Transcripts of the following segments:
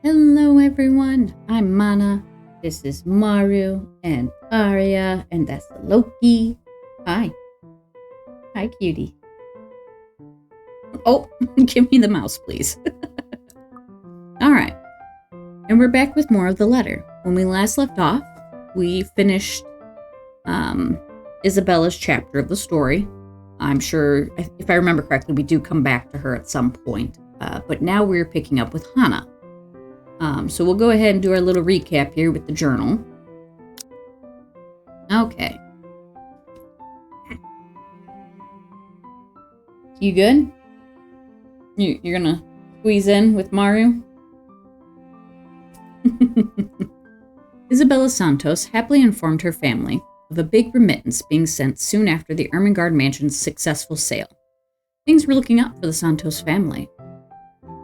Hello everyone, I'm Manna. This is Maru and Arya, and that's Loki. Hi. Hi, cutie. Oh, give me the mouse, please. Alright, and we're back with more of the letter. When we last left off, we finished Isabella's chapter of the story. I'm sure, if I remember correctly, we do come back to her at some point. But now we're picking up with Hannah. So we'll go ahead and do our little recap here with the journal. Okay. You good? You're gonna squeeze in with Maru? Isabella Santos happily informed her family of a big remittance being sent soon after the Ermengarde Mansion's successful sale. Things were looking up for the Santos family.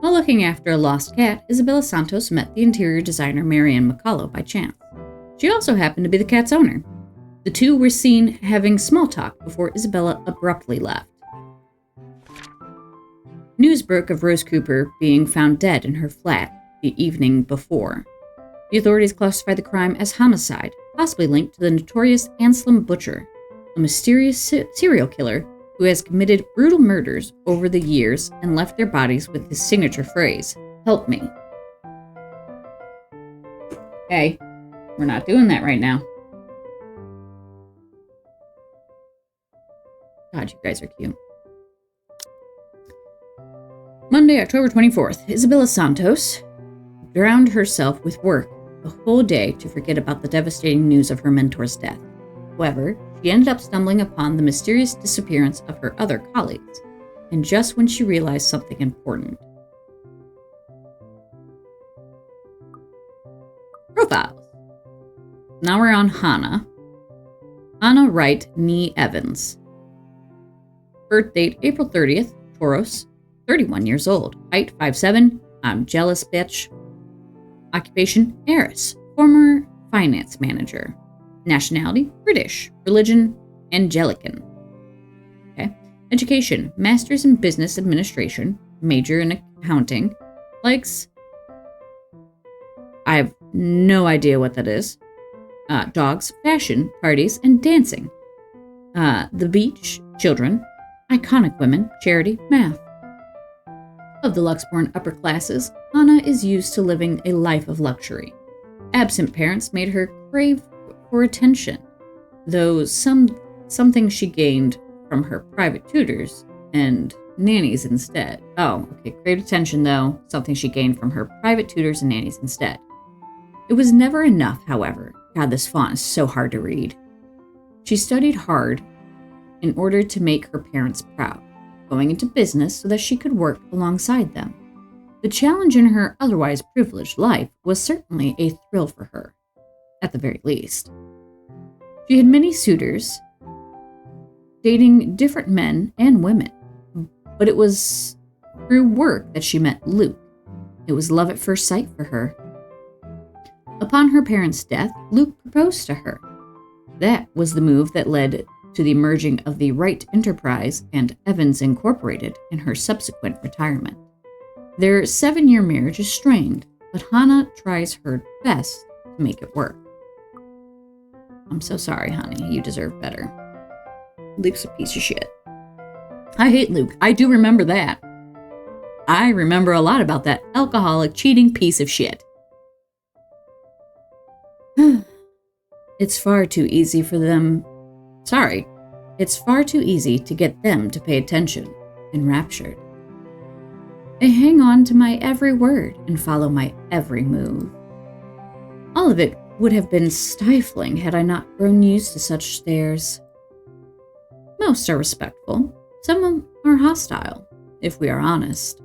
While looking after a lost cat, Isabella Santos met the interior designer Marianne McCullough by chance. She also happened to be the cat's owner. The two were seen having small talk before Isabella abruptly left. News broke of Rose Cooper being found dead in her flat the evening before. The authorities classified the crime as homicide, possibly linked to the notorious Anselm Butcher, a mysterious serial killer who has committed brutal murders over the years and left their bodies with his signature phrase, "Help me." Hey, we're not doing that right now. God, you guys are cute. Monday, October 24th, Isabella Santos drowned herself with work the whole day to forget about the devastating news of her mentor's death. However, she ended up stumbling upon the mysterious disappearance of her other colleagues, and just when she realized something important. Profiles. Now we're on Hannah. Hannah Wright Nee Evans. Birth date April 30th, Taurus, 31 years old. Height 5'7", I'm jealous bitch. Occupation, heiress, former finance manager. Nationality, British. Religion, Anglican. Okay. Education, master's in business administration, major in accounting. Likes, I have no idea what that is. Dogs, fashion, parties, and dancing. The beach, children. Iconic women, charity, math. Of the Luxborn upper classes, Hannah is used to living a life of luxury. Absent parents made her crave for attention, though something she gained from her private tutors and nannies instead. Oh, okay, craved attention though, something she gained from her private tutors and nannies instead. It was never enough, however. God, this font is so hard to read. She studied hard in order to make her parents proud, going into business so that she could work alongside them. The challenge in her otherwise privileged life was certainly a thrill for her, at the very least. She had many suitors, dating different men and women, but it was through work that she met Luke. It was love at first sight for her. Upon her parents' death, Luke proposed to her. That was the move that led to the merging of the Wright Enterprise and Evans Incorporated in her subsequent retirement. Their 7-year marriage is strained, but Hannah tries her best to make it work. I'm so sorry, honey. You deserve better. Luke's a piece of shit. I hate Luke. I do remember that. I remember a lot about that alcoholic, cheating piece of shit. It's far too easy to get them to pay attention, enraptured. They hang on to my every word and follow my every move. All of it would have been stifling had I not grown used to such stares. Most are respectful, some are hostile, if we are honest,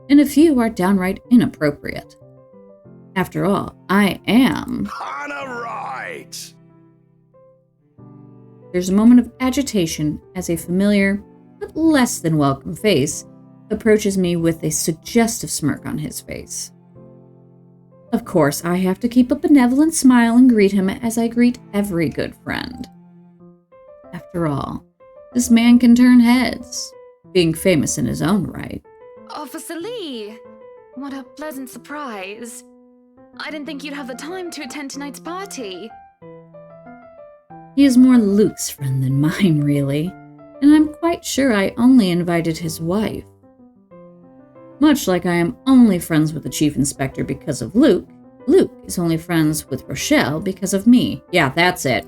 and a few are downright inappropriate. After all, I am Hannah Wright! There's a moment of agitation as a familiar, but less than welcome face approaches me with a suggestive smirk on his face. Of course, I have to keep a benevolent smile and greet him as I greet every good friend. After all, this man can turn heads, being famous in his own right. Officer Lee! What a pleasant surprise. I didn't think you'd have the time to attend tonight's party. He is more Luke's friend than mine, really, and I'm quite sure I only invited his wife. Much like I am only friends with the chief inspector because of Luke, Luke is only friends with Rochelle because of me. Yeah, that's it.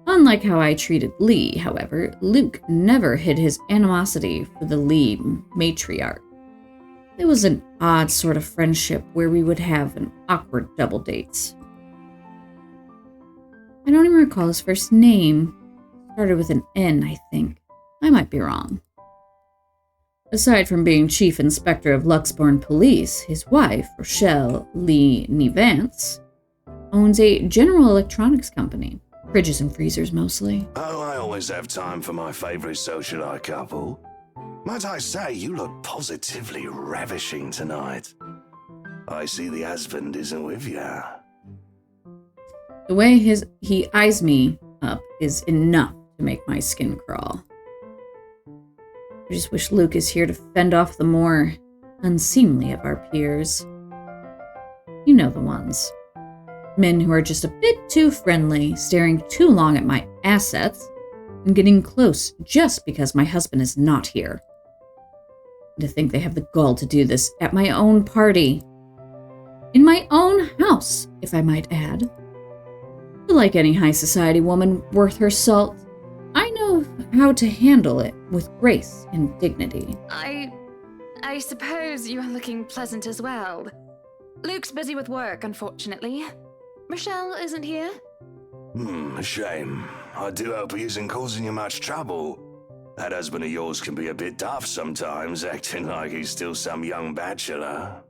Unlike how I treated Lee, however, Luke never hid his animosity for the Lee matriarch. It was an odd sort of friendship where we would have an awkward double dates. I don't even recall his first name. Started with an N, I think. I might be wrong. Aside from being chief inspector of Luxbourne Police, his wife, Rochelle Lee Nevance, owns a general electronics company. Fridges and freezers, mostly. Oh, I always have time for my favorite socialite couple. Might I say, you look positively ravishing tonight. I see the husband isn't with you. The way he eyes me up is enough to make my skin crawl. I just wish Luke is here to fend off the more unseemly of our peers. You know the ones. Men who are just a bit too friendly, staring too long at my assets, and getting close just because my husband is not here. And to think they have the gall to do this at my own party. In my own house, if I might add. But like any high society woman worth her salt, I know how to handle it with grace and dignity. I suppose you are looking pleasant as well. Luke's busy with work, unfortunately. Rochelle isn't here? A shame. I do hope he isn't causing you much trouble. That husband of yours can be a bit daft sometimes, acting like he's still some young bachelor.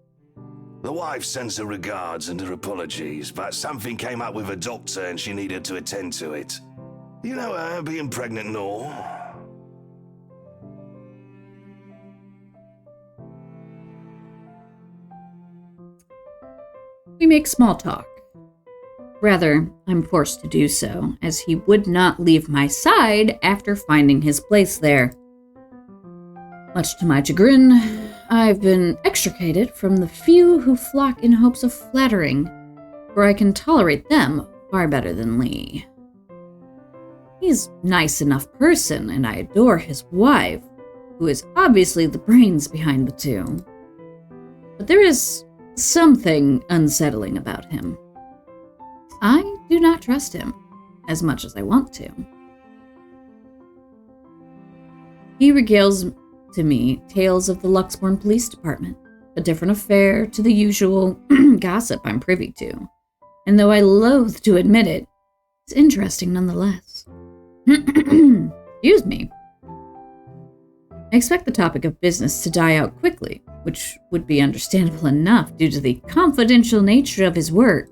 The wife sends her regards and her apologies, but something came up with her doctor and she needed to attend to it. You know her, being pregnant and all. We make small talk. Rather, I'm forced to do so, as he would not leave my side after finding his place there. Much to my chagrin, I've been extricated from the few who flock in hopes of flattering, for I can tolerate them far better than Lee. He's a nice enough person, and I adore his wife, who is obviously the brains behind the two. But there is something unsettling about him. I do not trust him as much as I want to. He regales to me tales of the Luxbourne Police Department, a different affair to the usual gossip I'm privy to, and though I loathe to admit it, it's interesting nonetheless. Excuse me. I expect the topic of business to die out quickly, which would be understandable enough due to the confidential nature of his work.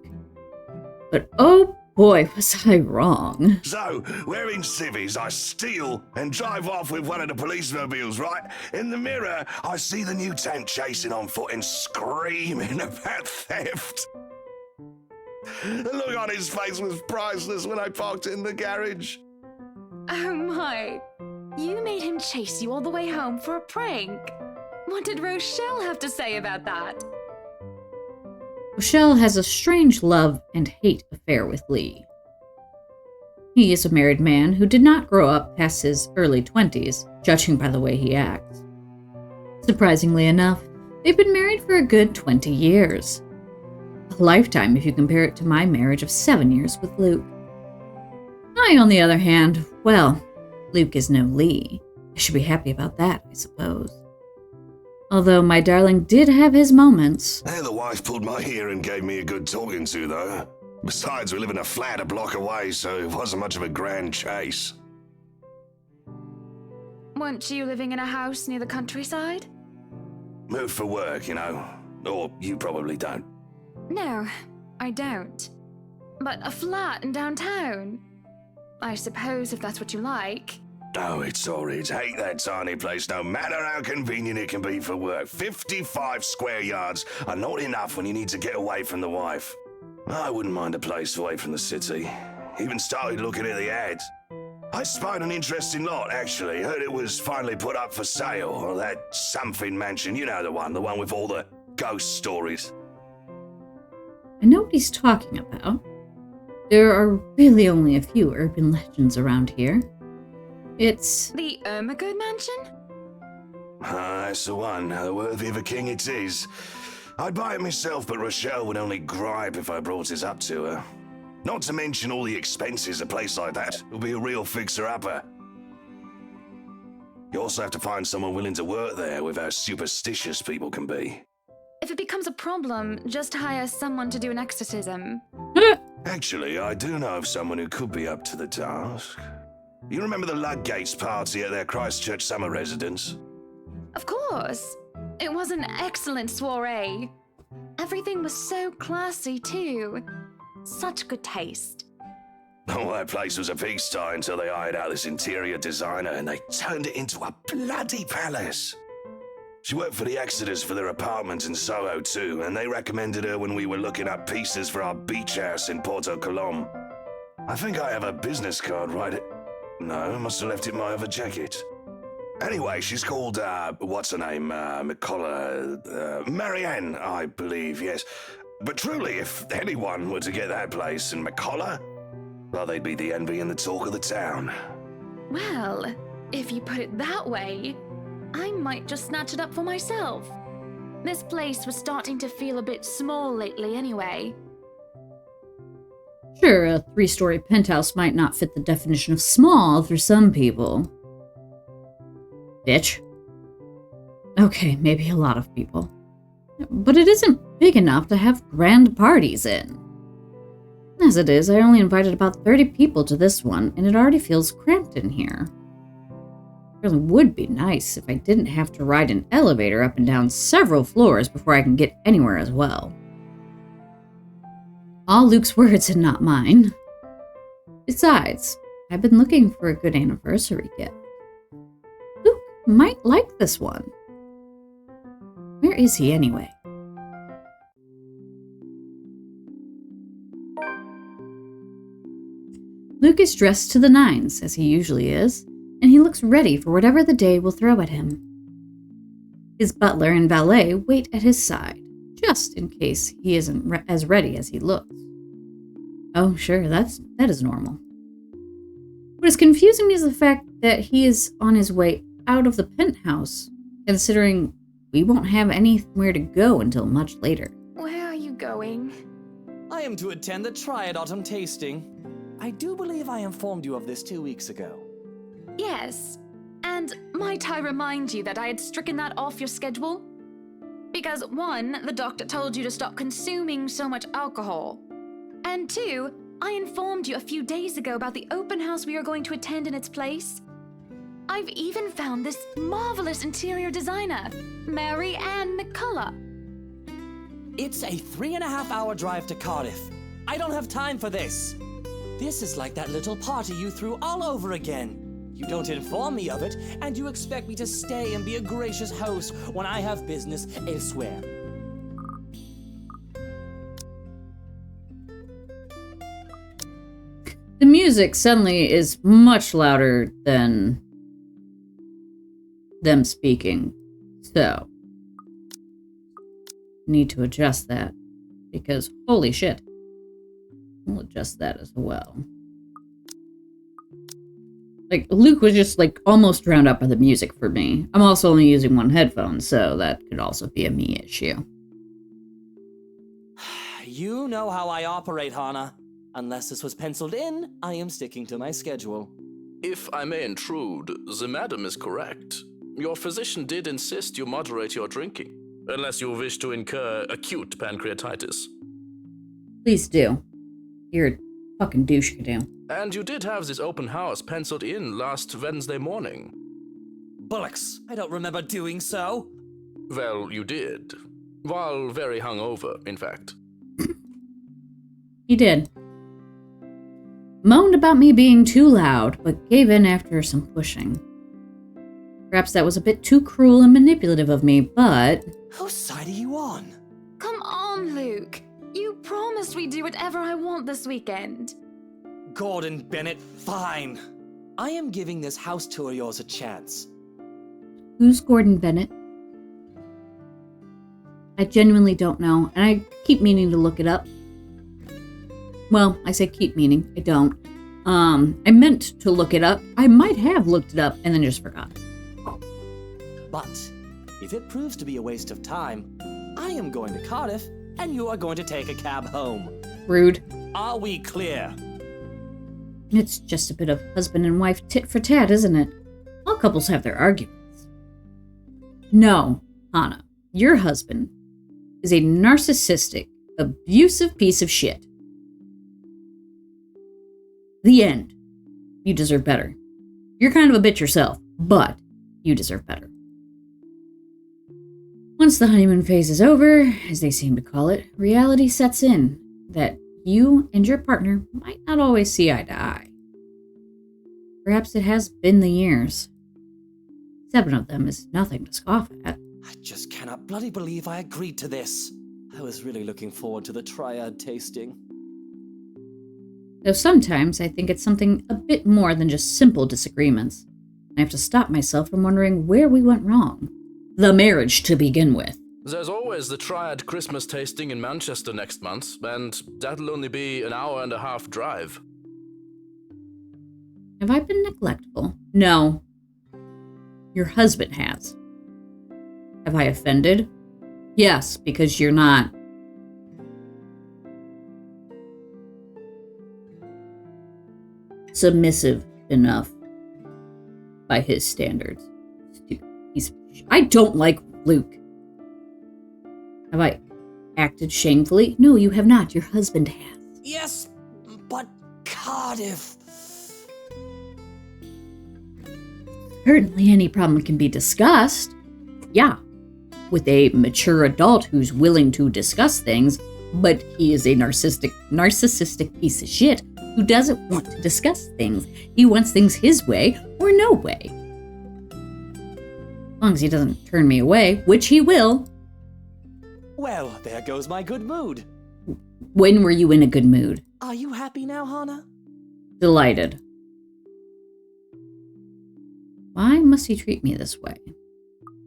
But oh boy, was I wrong. So, wearing civvies, I steal and drive off with one of the police mobiles, right? In the mirror, I see the new tank chasing on foot and screaming about theft. The look on his face was priceless when I parked in the garage. Oh my. You made him chase you all the way home for a prank. What did Rochelle have to say about that? Rochelle has a strange love and hate affair with Lee. He is a married man who did not grow up past his early 20s, judging by the way he acts. Surprisingly enough, they've been married for a good 20 years. A lifetime if you compare it to my marriage of 7 years with Luke. I, on the other hand, well, Luke is no Lee. I should be happy about that, I suppose. Although my darling did have his moments. The wife pulled my ear and gave me a good talking to, though. Besides, we live in a flat a block away, so it wasn't much of a grand chase. Weren't you living in a house near the countryside? Moved for work, you know. Or you probably don't. No, I don't. But a flat in downtown? I suppose if that's what you like. Oh, it's horrid. Hate that tiny place, no matter how convenient it can be for work. 55 square yards are not enough when you need to get away from the wife. I wouldn't mind a place away from the city. Even started looking at the ads. I spied an interesting lot, actually. Heard it was finally put up for sale. Or that something mansion, you know the one with all the ghost stories. I know what he's talking about. There are really only a few urban legends around here. It's... The Ermagerd mansion? That's the one. Worthy of a king it is. I'd buy it myself, but Rochelle would only gripe if I brought it up to her. Not to mention all the expenses a place like that will be a real fixer-upper. You also have to find someone willing to work there with how superstitious people can be. If it becomes a problem, just hire someone to do an exorcism. Actually, I do know of someone who could be up to the task. You remember the Ludgates party at their Christchurch summer residence? Of course. It was an excellent soiree. Everything was so classy, too. Such good taste. Oh, that place was a pigsty until they hired out this interior designer and they turned it into a bloody palace. She worked for the Exodus for their apartment in Soho too, and they recommended her when we were looking up pieces for our beach house in Porto Colom. I think I have a business card right. No, I must have left it in my other jacket. Anyway, she's called, what's her name? Marianne, I believe, yes. But truly, if anyone were to get that place in McCullough, well, they'd be the envy and the talk of the town. Well, if you put it that way, I might just snatch it up for myself. This place was starting to feel a bit small lately anyway. Sure, a 3-story penthouse might not fit the definition of small for some people. Bitch. Okay, maybe a lot of people. But it isn't big enough to have grand parties in. As it is, I only invited about 30 people to this one, and it already feels cramped in here. It really would be nice if I didn't have to ride an elevator up and down several floors before I can get anywhere as well. All Luke's words and not mine. Besides, I've been looking for a good anniversary gift. Luke might like this one. Where is he anyway? Luke is dressed to the nines, as he usually is, and he looks ready for whatever the day will throw at him. His butler and valet wait at his side, just in case he isn't as ready as he looks. Oh, sure, that is normal. What is confusing me is the fact that he is on his way out of the penthouse, considering we won't have anywhere to go until much later. Where are you going? I am to attend the Triad Autumn Tasting. I do believe I informed you of this 2 weeks ago. Yes. And might I remind you that I had stricken that off your schedule? Because 1, the doctor told you to stop consuming so much alcohol. And 2, I informed you a few days ago about the open house we are going to attend in its place. I've even found this marvelous interior designer, Mary Ann McCullough. It's a 3.5-hour drive to Cardiff. I don't have time for this. This is like that little party you threw all over again. You don't inform me of it, and you expect me to stay and be a gracious host when I have business elsewhere. The music suddenly is much louder than them speaking, so need to adjust that, because holy shit. We'll adjust that as well. Like, Luke was just, almost drowned out by the music for me. I'm also only using one headphone, so that could also be a me issue. You know how I operate, Hana. Unless this was penciled in, I am sticking to my schedule. If I may intrude, the madam is correct. Your physician did insist you moderate your drinking, unless you wish to incur acute pancreatitis. Please do. You're a fucking douche, Kadam. And you did have this open house penciled in last Wednesday morning. Bullocks, I don't remember doing so. Well, you did. While very hungover, in fact. He did. Moaned about me being too loud, but gave in after some pushing. Perhaps that was a bit too cruel and manipulative of me, but... Whose side are you on? Come on, Luke. You promised we'd do whatever I want this weekend. Gordon Bennett, fine. I am giving this house tour of yours a chance. Who's Gordon Bennett? I genuinely don't know, and I keep meaning to look it up. Well, I say keep meaning, I don't. I meant to look it up. I might have looked it up and then just forgot. But if it proves to be a waste of time, I am going to Cardiff, and you are going to take a cab home. Rude. Are we clear? It's just a bit of husband and wife tit for tat, isn't it? All couples have their arguments. No, Hannah, your husband is a narcissistic, abusive piece of shit. The end. You deserve better. You're kind of a bitch yourself, but you deserve better. Once the honeymoon phase is over, as they seem to call it, reality sets in that you and your partner might not always see eye to eye. Perhaps it has been the years. 7 of them is nothing to scoff at. I just cannot bloody believe I agreed to this. I was really looking forward to the triad tasting. Though sometimes I think it's something a bit more than just simple disagreements. I have to stop myself from wondering where we went wrong. The marriage to begin with. There's always the Triad Christmas tasting in Manchester next month, and that'll only be an hour and a half drive. Have I been neglectful? No. Your husband has. Have I offended? Yes, because you're not. Submissive enough by his standards. I don't like Luke. Have I acted shamefully? No, you have not. Your husband has. Yes, but Cardiff. Certainly any problem can be discussed. Yeah, with a mature adult who's willing to discuss things, but he is a narcissistic piece of shit who doesn't want to discuss things. He wants things his way or no way. As long as he doesn't turn me away, which he will. Well, there goes my good mood. When were you in a good mood? Are you happy now, Hannah? Delighted. Why must he treat me this way?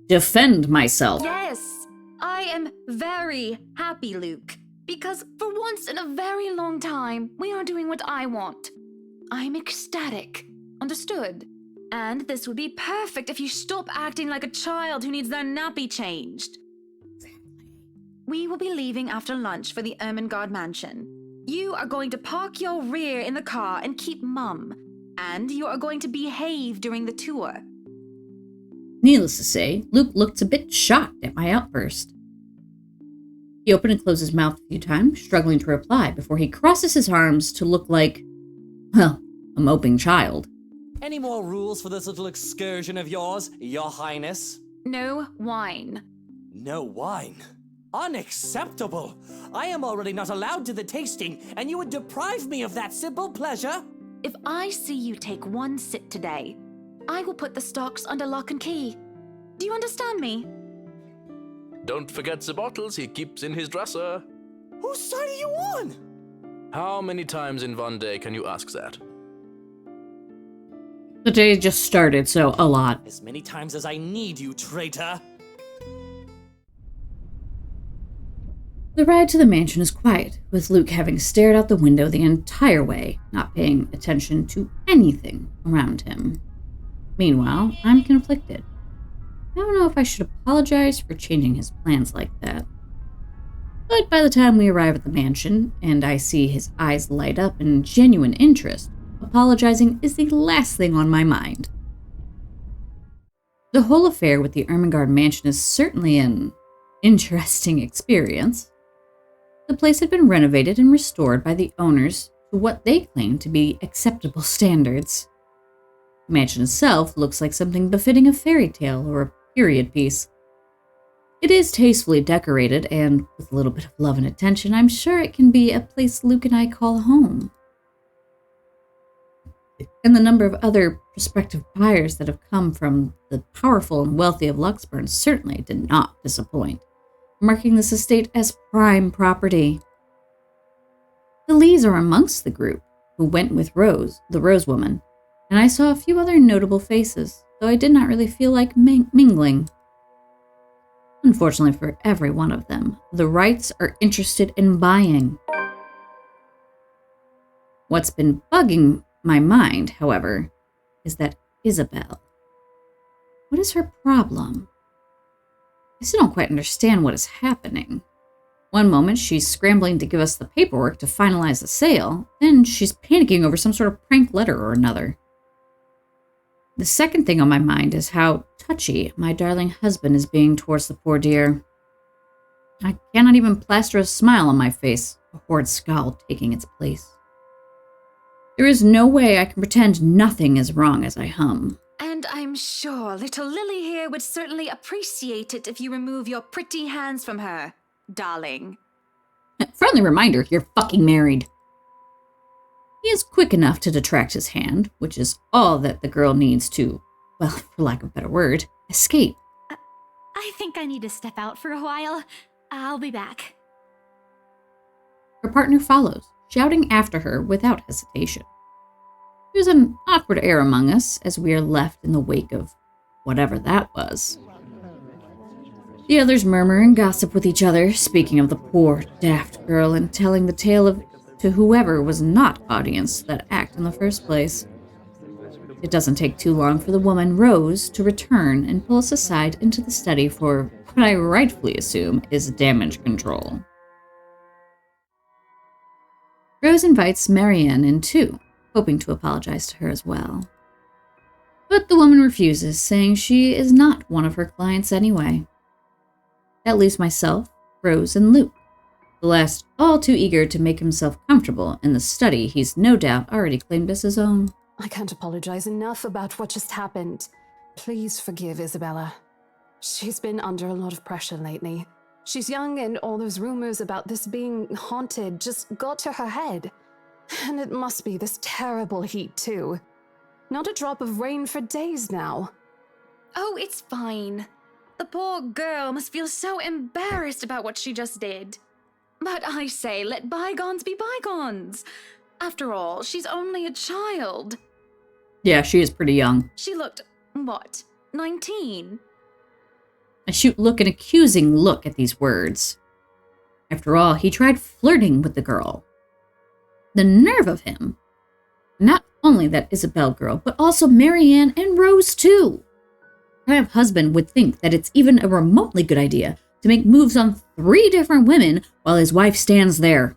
Defend myself. Yes, I am very happy, Luke. Because for once in a very long time, we are doing what I want. I'm ecstatic. Understood? And this would be perfect if you stop acting like a child who needs their nappy changed. We will be leaving after lunch for the Ermengarde mansion. You are going to park your rear in the car and keep mum. And you are going to behave during the tour. Needless to say, Luke looked a bit shocked at my outburst. He opened and closed his mouth a few times, struggling to reply, before he crosses his arms to look like, well, a moping child. Any more rules for this little excursion of yours, Your Highness? No wine. No wine? Unacceptable! I am already not allowed to the tasting, and you would deprive me of that simple pleasure? If I see you take one sip today, I will put the stocks under lock and key. Do you understand me? Don't forget the bottles he keeps in his dresser. Whose side are you on? How many times in one day can you ask that? The day just started, so a lot. As many times as I need you, traitor. The ride to the mansion is quiet, with Luke having stared out the window the entire way, not paying attention to anything around him. Meanwhile, I'm conflicted. I don't know if I should apologize for changing his plans like that. But by the time we arrive at the mansion, and I see his eyes light up in genuine interest, apologizing is the last thing on my mind. The whole affair with the Ermengarde mansion is certainly an interesting experience. The place had been renovated and restored by the owners to what they claim to be acceptable standards. The mansion itself looks like something befitting a fairy tale or a period piece. It is tastefully decorated, and with a little bit of love and attention, I'm sure it can be a place Luke and I call home. And the number of other prospective buyers that have come from the powerful and wealthy of Luxburn certainly did not disappoint, marking this estate as prime property. The Lees are amongst the group who went with Rose, the Rose woman, and I saw a few other notable faces, though I did not really feel like mingling. Unfortunately for every one of them, the Wrights are interested in buying. What's been bugging my mind, however, is that Isabel. What is her problem? I still don't quite understand what is happening. One moment, she's scrambling to give us the paperwork to finalize the sale, then she's panicking over some sort of prank letter or another. The second thing on my mind is how touchy my darling husband is being towards the poor dear. I cannot even plaster a smile on my face, a horrid scowl taking its place. There is no way I can pretend nothing is wrong as I hum. And I'm sure little Lily here would certainly appreciate it if you remove your pretty hands from her, darling. Friendly reminder, you're fucking married. He is quick enough to detract his hand, which is all that the girl needs to, well, for lack of a better word, escape. I think I need to step out for a while. I'll be back. Her partner follows, shouting after her without hesitation. There's an awkward air among us as we are left in the wake of whatever that was. The others murmur and gossip with each other, speaking of the poor, daft girl and telling the tale to whoever was not audience that act in the first place. It doesn't take too long for the woman, Rose, to return and pull us aside into the study for what I rightfully assume is damage control. Rose invites Marianne in too, hoping to apologize to her as well. But the woman refuses, saying she is not one of her clients anyway. That leaves myself, Rose, and Luke, the last all too eager to make himself comfortable in the study he's no doubt already claimed as his own. I can't apologize enough about what just happened. Please forgive Isabella. She's been under a lot of pressure lately. She's young and all those rumors about this being haunted just got to her head. And it must be this terrible heat too. Not a drop of rain for days now. Oh, it's fine. The poor girl must feel so embarrassed about what she just did. But I say, let bygones be bygones. After all, she's only a child. Yeah, she is pretty young. She looked, what, 19? I shoot Luke an accusing look at these words. After all, he tried flirting with the girl. The nerve of him. Not only that Isabel girl, but also Marianne and Rose too. My husband would think that it's even a remotely good idea to make moves on 3 different women while his wife stands there.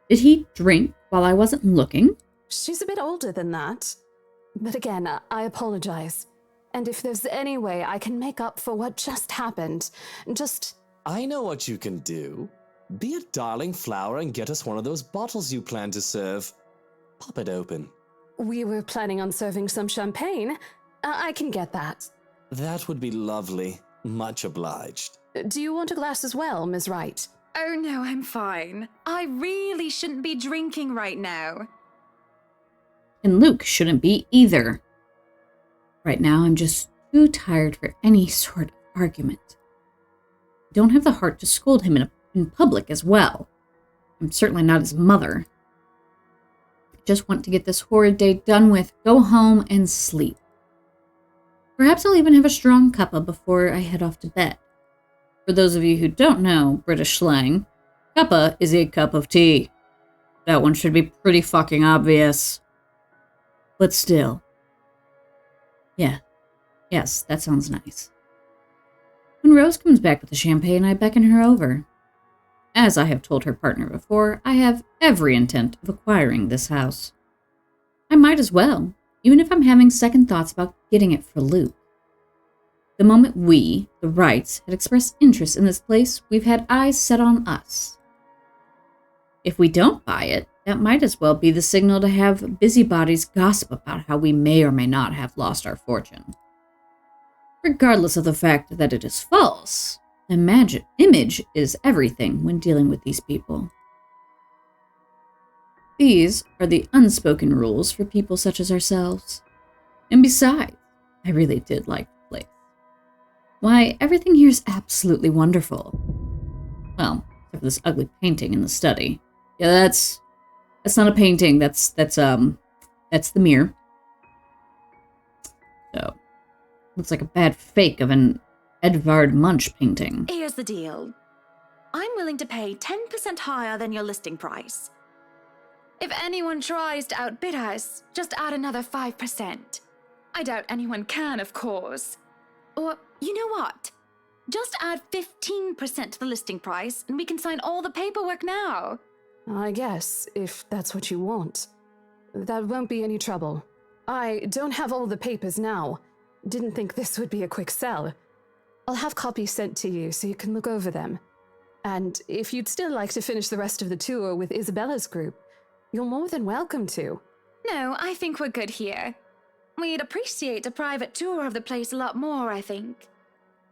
Did he drink while I wasn't looking? She's a bit older than that. But again, I apologize. And if there's any way I can make up for what just happened, just... I know what you can do. Be a darling flower and get us one of those bottles you plan to serve. Pop it open. We were planning on serving some champagne. I can get that. That would be lovely. Much obliged. Do you want a glass as well, Ms. Wright? Oh no, I'm fine. I really shouldn't be drinking right now. And Luke shouldn't be either. Right now, I'm just too tired for any sort of argument. I don't have the heart to scold him in public as well. I'm certainly not his mother. I just want to get this horrid day done with, go home, and sleep. Perhaps I'll even have a strong cuppa before I head off to bed. For those of you who don't know British slang, cuppa is a cup of tea. That one should be pretty fucking obvious. But still. Yeah. Yes, that sounds nice. When Rose comes back with the champagne, I beckon her over. As I have told her partner before, I have every intent of acquiring this house. I might as well, even if I'm having second thoughts about getting it for Luke. The moment we, the Wrights, had expressed interest in this place, we've had eyes set on us. If we don't buy it, that might as well be the signal to have busybodies gossip about how we may or may not have lost our fortune. Regardless of the fact that it is false, image is everything when dealing with these people. These are the unspoken rules for people such as ourselves. And besides, I really did like the place. Why, everything here is absolutely wonderful. Well, except for this ugly painting in the study. Yeah, that's not a painting, that's That's the mirror. So, looks like a bad fake of an Edvard Munch painting. Here's the deal. I'm willing to pay 10% higher than your listing price. If anyone tries to outbid us, just add another 5%. I doubt anyone can, of course. Or, you know what? Just add 15% to the listing price, and we can sign all the paperwork now. I guess, if that's what you want. That won't be any trouble. I don't have all the papers now. Didn't think this would be a quick sell. I'll have copies sent to you so you can look over them. And if you'd still like to finish the rest of the tour with Isabella's group, you're more than welcome to. No, I think we're good here. We'd appreciate a private tour of the place a lot more, I think.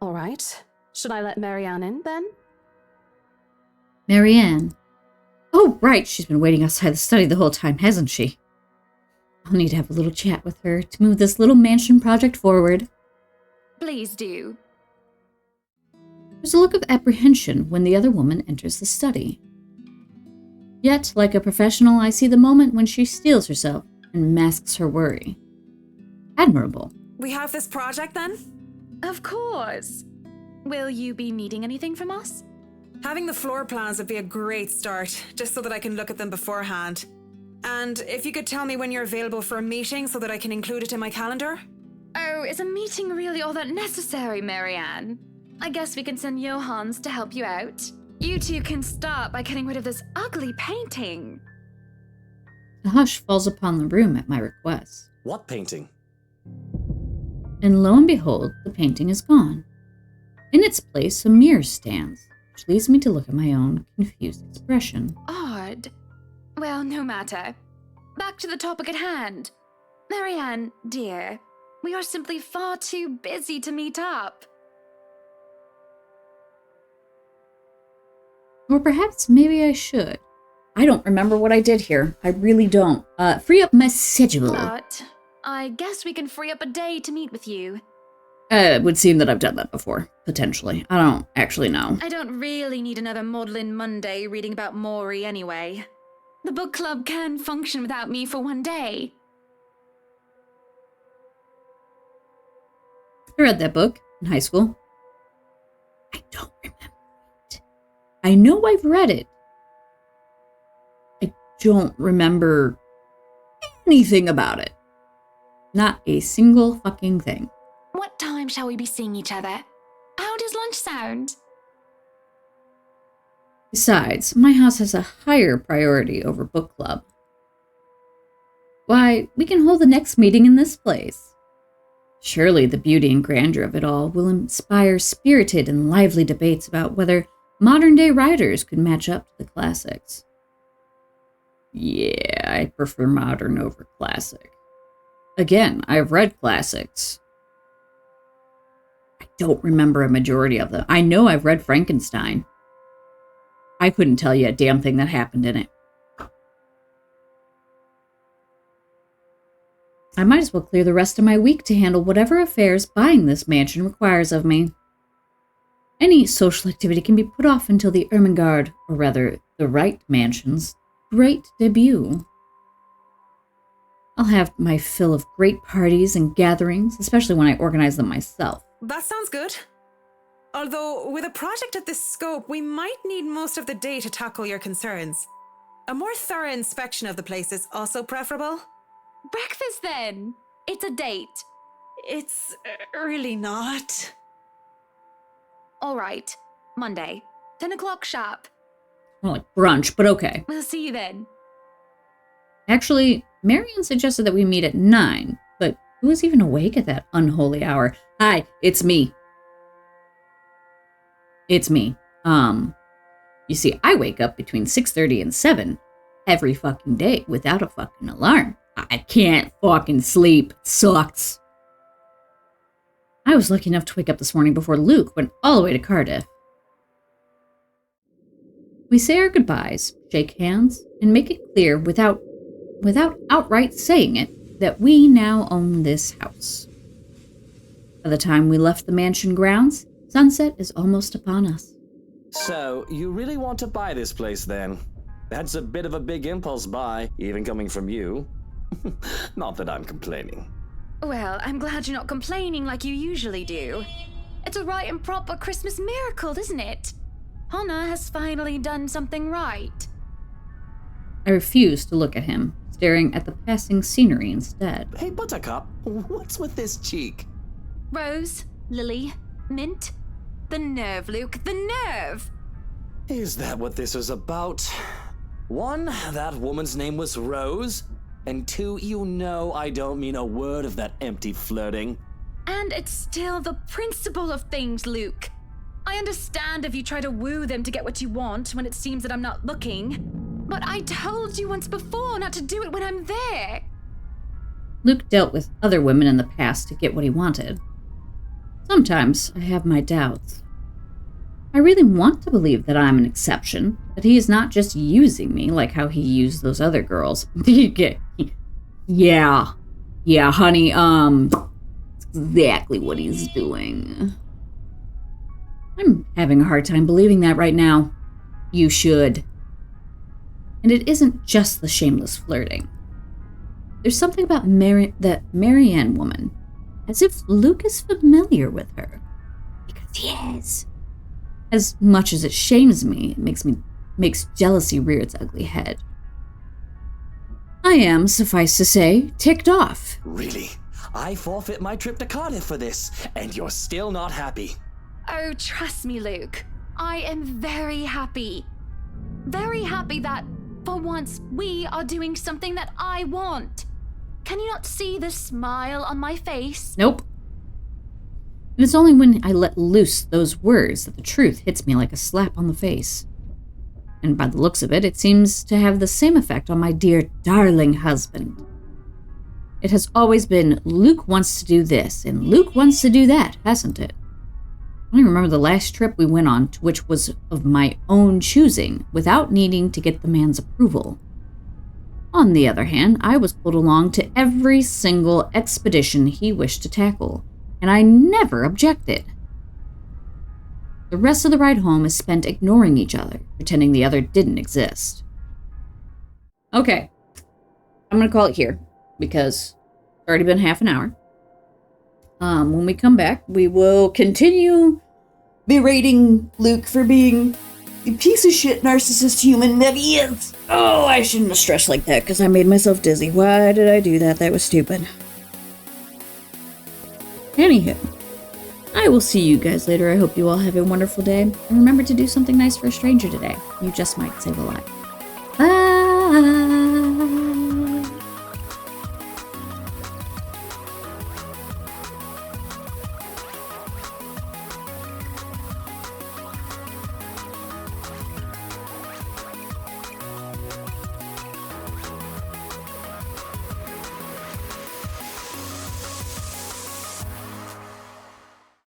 All right. Should I let Marianne in, then? Marianne. Oh, right, she's been waiting outside the study the whole time, hasn't she? I'll need to have a little chat with her to move this little mansion project forward. Please do. There's a look of apprehension when the other woman enters the study. Yet, like a professional, I see the moment when she steels herself and masks her worry. Admirable. We have this project then? Of course. Will you be needing anything from us? Having the floor plans would be a great start, just so that I can look at them beforehand. And if you could tell me when you're available for a meeting so that I can include it in my calendar? Oh, is a meeting really all that necessary, Marianne? I guess we can send Johans to help you out. You two can start by getting rid of this ugly painting. A hush falls upon the room at my request. What painting? And lo and behold, the painting is gone. In its place, a mirror stands, which leads me to look at my own confused expression. Odd. Well, no matter. Back to the topic at hand. Marianne, dear, we are simply far too busy to meet up. Or perhaps maybe I should. I don't remember what I did here. I really don't. Free up my schedule. But I guess we can free up a day to meet with you. It would seem that I've done that before, potentially. I don't actually know. I don't really need another Maudlin Monday reading about Maury anyway. The book club can function without me for one day. I read that book in high school. I don't remember it. I know I've read it. I don't remember anything about it. Not a single fucking thing. What time shall we be seeing each other? How does lunch sound? Besides, my house has a higher priority over book club. Why, we can hold the next meeting in this place. Surely the beauty and grandeur of it all will inspire spirited and lively debates about whether modern-day writers could match up to the classics. Yeah, I prefer modern over classic. Again, I've read classics. I don't remember a majority of them. I know I've read Frankenstein. I couldn't tell you a damn thing that happened in it. I might as well clear the rest of my week to handle whatever affairs buying this mansion requires of me. Any social activity can be put off until the Ermengarde, or rather, the Wright Mansion's great debut. I'll have my fill of great parties and gatherings, especially when I organize them myself. That sounds good. Although, with a project of this scope, we might need most of the day to tackle your concerns. A more thorough inspection of the place is also preferable. Breakfast then. It's a date. It's really not. All right. Monday. 10 o'clock sharp. More like brunch, but okay. We'll see you then. Actually, Marion suggested that we meet at 9, but who was even awake at that unholy hour? Hi, it's me. It's me. You see, I wake up between 6:30 and 7 every fucking day without a fucking alarm. I can't fucking sleep. It sucks. I was lucky enough to wake up this morning before Luke went all the way to Cardiff. We say our goodbyes, shake hands, and make it clear without outright saying it that we now own this house. By the time we left the mansion grounds, sunset is almost upon us. So, you really want to buy this place then? That's a bit of a big impulse buy, even coming from you. Not that I'm complaining. Well, I'm glad you're not complaining like you usually do. It's a right and proper Christmas miracle, isn't it? Hannah has finally done something right. I refuse to look at him, staring at the passing scenery instead. Hey, Buttercup, what's with this cheek? Rose, Lily, Mint. The nerve, Luke, the nerve! Is that what this is about? One, that woman's name was Rose. And two, you know I don't mean a word of that empty flirting. And it's still the principle of things, Luke. I understand if you try to woo them to get what you want when it seems that I'm not looking. But I told you once before not to do it when I'm there. Luke dealt with other women in the past to get what he wanted. Sometimes I have my doubts. I really want to believe that I'm an exception, that he is not just using me like how he used those other girls. Yeah, honey, that's exactly what he's doing. I'm having a hard time believing that right now. You should. And it isn't just the shameless flirting. There's something about that Marianne woman, as if Luke is familiar with her. Because he is. As much as it shames me, it makes jealousy rear its ugly head. I am, suffice to say, ticked off. Really? I forfeit my trip to Cardiff for this, and you're still not happy. Oh, trust me, Luke. I am very happy. Very happy that, for once, we are doing something that I want. Can you not see the smile on my face? Nope. And it's only when I let loose those words that the truth hits me like a slap on the face. And by the looks of it, it seems to have the same effect on my dear, darling husband. It has always been, Luke wants to do this, and Luke wants to do that, hasn't it? I remember the last trip we went on, which was of my own choosing, without needing to get the man's approval. On the other hand, I was pulled along to every single expedition he wished to tackle, and I never objected. The rest of the ride home is spent ignoring each other, pretending the other didn't exist. Okay, I'm gonna call it here, because it's already been half an hour. When we come back, we will continue berating Luke for being the piece of shit narcissist human that he is. Oh, I shouldn't have stressed like that because I made myself dizzy. Why did I do that? That was stupid. Anywho, I will see you guys later. I hope you all have a wonderful day. And remember to do something nice for a stranger today. You just might save a life.